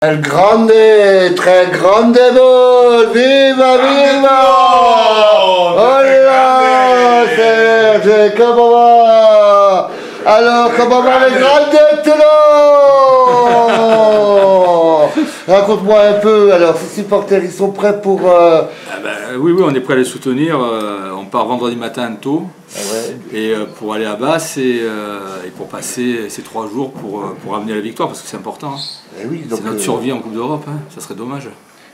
El grande, très grande ball, viva, viva! Hola, Serge, comment va? Alors, comment va le grande Toulon? Raconte-moi un peu, alors, ces supporters, ils sont prêts pour... Oui, on est prêt à les soutenir. On part vendredi matin tôt pour aller à Basse et pour passer ces 3 jours pour amener la victoire parce que c'est important. Oui, c'est notre survie en Coupe d'Europe, ça serait dommage.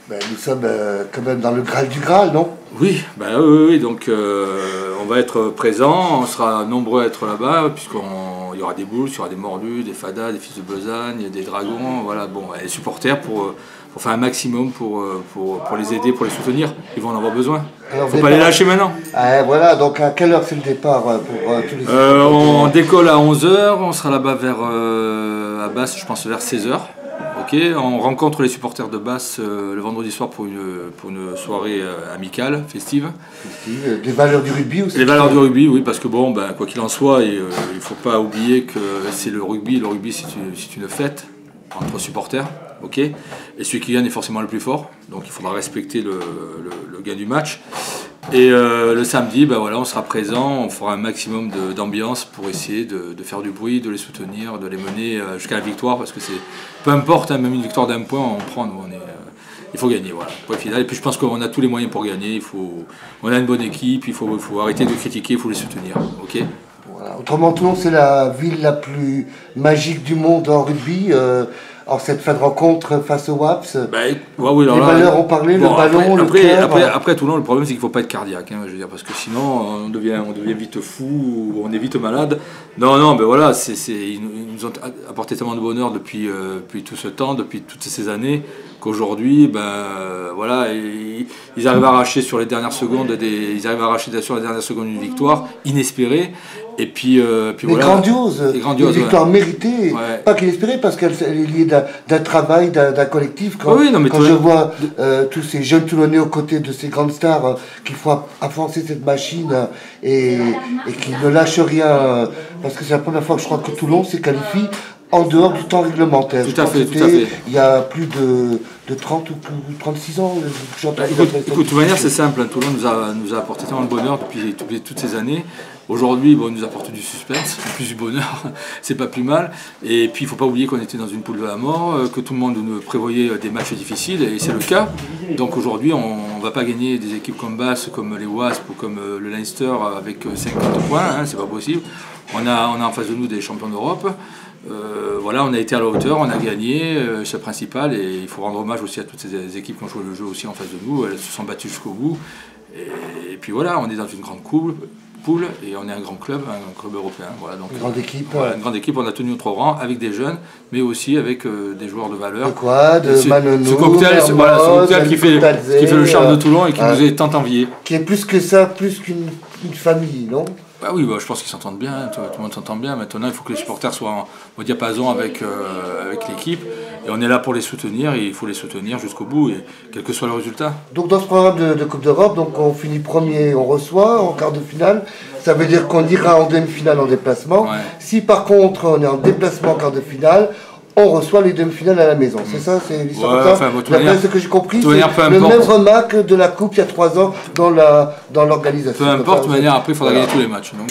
Nous sommes quand même dans le Graal du Graal, non? Oui, oui, donc on va être présents, on sera nombreux à être là-bas, puisqu'il y aura des boules, il y aura des mordus, des fadas, des fils de besagne, des dragons, voilà, bon, les supporters pour faire un maximum pour les aider, pour les soutenir, ils vont en avoir besoin. Il ne faut pas les lâcher maintenant. Voilà, donc à quelle heure c'est le départ pour tous les supporters? On décolle à 11 h, on sera là-bas à Basse, je pense vers 16 h. On rencontre les supporters de Basse le vendredi soir pour une soirée amicale, festive. Des valeurs du rugby aussi. Les valeurs du rugby, oui, parce que bon, quoi qu'il en soit, il ne faut pas oublier que c'est le rugby. Le rugby, c'est une fête entre supporters, et celui qui gagne est forcément le plus fort, donc il faudra respecter le gain du match. Et le samedi, on sera présent, on fera un maximum d'ambiance pour essayer de faire du bruit, de les soutenir, de les mener jusqu'à la victoire, parce que peu importe, même une victoire d'1 point, on prend, il faut gagner, voilà, point final. Et puis je pense qu'on a tous les moyens pour gagner, on a une bonne équipe, il faut arrêter de critiquer, il faut les soutenir, Voilà. Autrement, Toulon, c'est la ville la plus magique du monde en rugby. Alors cette fin de rencontre face au WAPS, les valeurs ont parlé, le ballon, le cœur. Après Toulon, le problème c'est qu'il ne faut pas être cardiaque, je veux dire, parce que sinon on devient vite fou, on est vite malade. Non, voilà, ils nous ont apporté tellement de bonheur depuis tout ce temps, depuis toutes ces années, qu'aujourd'hui, ils arrivent à arracher sur les dernières secondes, une victoire inespérée. Et puis voilà. Grandiose, une victoire méritée, pas qu'inespérée, parce qu'elle est liée d'un travail, d'un collectif. Quand je vois tous ces jeunes Toulonnais aux côtés de ces grandes stars qui font avancer cette machine et qui ne lâchent rien, parce que c'est la première fois que je crois que Toulon s'est qualifié en dehors du temps réglementaire. Tout à fait. Il y a plus de 30 ou 36 ans. Écoute, de toute manière, c'est simple. Toulon nous a apporté tellement de bonheur depuis toutes ces années. Aujourd'hui, il nous apporte du suspense, plus du bonheur, c'est pas plus mal. Et puis, il ne faut pas oublier qu'on était dans une poule de la mort, que tout le monde nous prévoyait des matchs difficiles, et c'est le cas. Donc aujourd'hui, on ne va pas gagner des équipes comme Basse, comme les Wasps ou comme le Leinster avec 50 points, c'est pas possible. On a en face de nous des champions d'Europe. On a été à la hauteur, on a gagné, c'est le principal, et il faut rendre hommage aussi à toutes ces équipes qui ont joué le jeu aussi en face de nous. Elles se sont battues jusqu'au bout. Et puis voilà, on est dans une grande poule et on est un grand club européen. Voilà, donc, une grande équipe. Une grande équipe, on a tenu notre rang avec des jeunes, mais aussi avec des joueurs de valeur. Manonou, ce cocktail qui fait le charme de Toulon et qui nous est tant envié. Qui est plus que ça, plus qu'une famille, non? Oui, je pense qu'ils s'entendent bien, tout le monde s'entend bien. Maintenant, il faut que les supporters soient au diapason avec l'équipe. Et on est là pour les soutenir, et il faut les soutenir jusqu'au bout, et quel que soit le résultat. Donc dans ce programme de Coupe d'Europe, donc on finit premier, on reçoit en quart de finale. Ça veut dire qu'on ira en demi-finale en déplacement. Si par contre on est en déplacement en quart de finale, on reçoit les demi-finales à la maison. C'est ça, c'est l'histoire comme ça. D'après ce que j'ai compris, c'est le même remarque de la Coupe il y a 3 ans dans l'organisation. Peu importe, de manière, après il faudra gagner tous les matchs. Donc,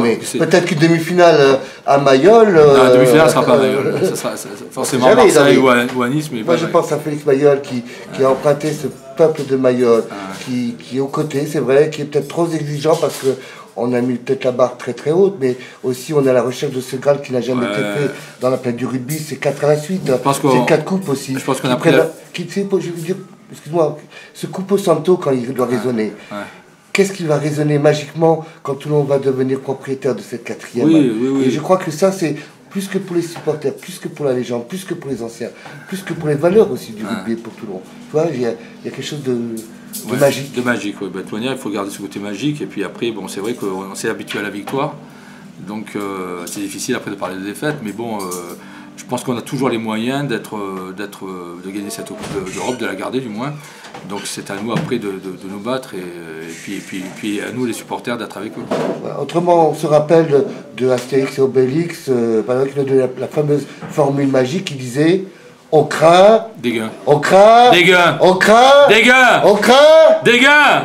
mais peut-être qu'une demi-finale à Mayol... la demi-finale ne sera pas à Mayol. Ça sera forcément à Marseille ou à Nice. Mais moi je pense à Félix Mayol qui a emprunté ce peuple de Mayol, qui est aux côtés, c'est vrai, qui est peut-être trop exigeant parce que on a mis peut-être la barre très très haute, mais aussi on est à la recherche de ce Graal qui n'a jamais été fait dans la planète du rugby. C'est 4 à la suite, c'est 4 coupes aussi. Je pense qu'on a pris je veux dire, excuse-moi, ce Cupo Santo quand il doit résonner. Qu'est-ce qui va résonner magiquement quand tout le monde va devenir propriétaire de cette 4e? Et je crois que ça c'est plus que pour les supporters, plus que pour la légende, plus que pour les anciens, plus que pour les valeurs aussi du rugby pour Toulon. Tu vois, il y a quelque chose de magique. De magique, oui. De toute manière, il faut garder ce côté magique. Et puis après, c'est vrai qu'on s'est habitué à la victoire. Donc c'est difficile après de parler de défaite. Mais bon, je pense qu'on a toujours les moyens de gagner cette Coupe d'Europe, de la garder du moins. Donc c'est à nous après de nous battre et puis à nous les supporters d'être avec eux. Autrement, on se rappelle de Astérix et Obélix, par exemple de la fameuse formule magique qui disait On craint. Des gains. On craint. Des gains. On craint. Des gains. On craint. Des gains.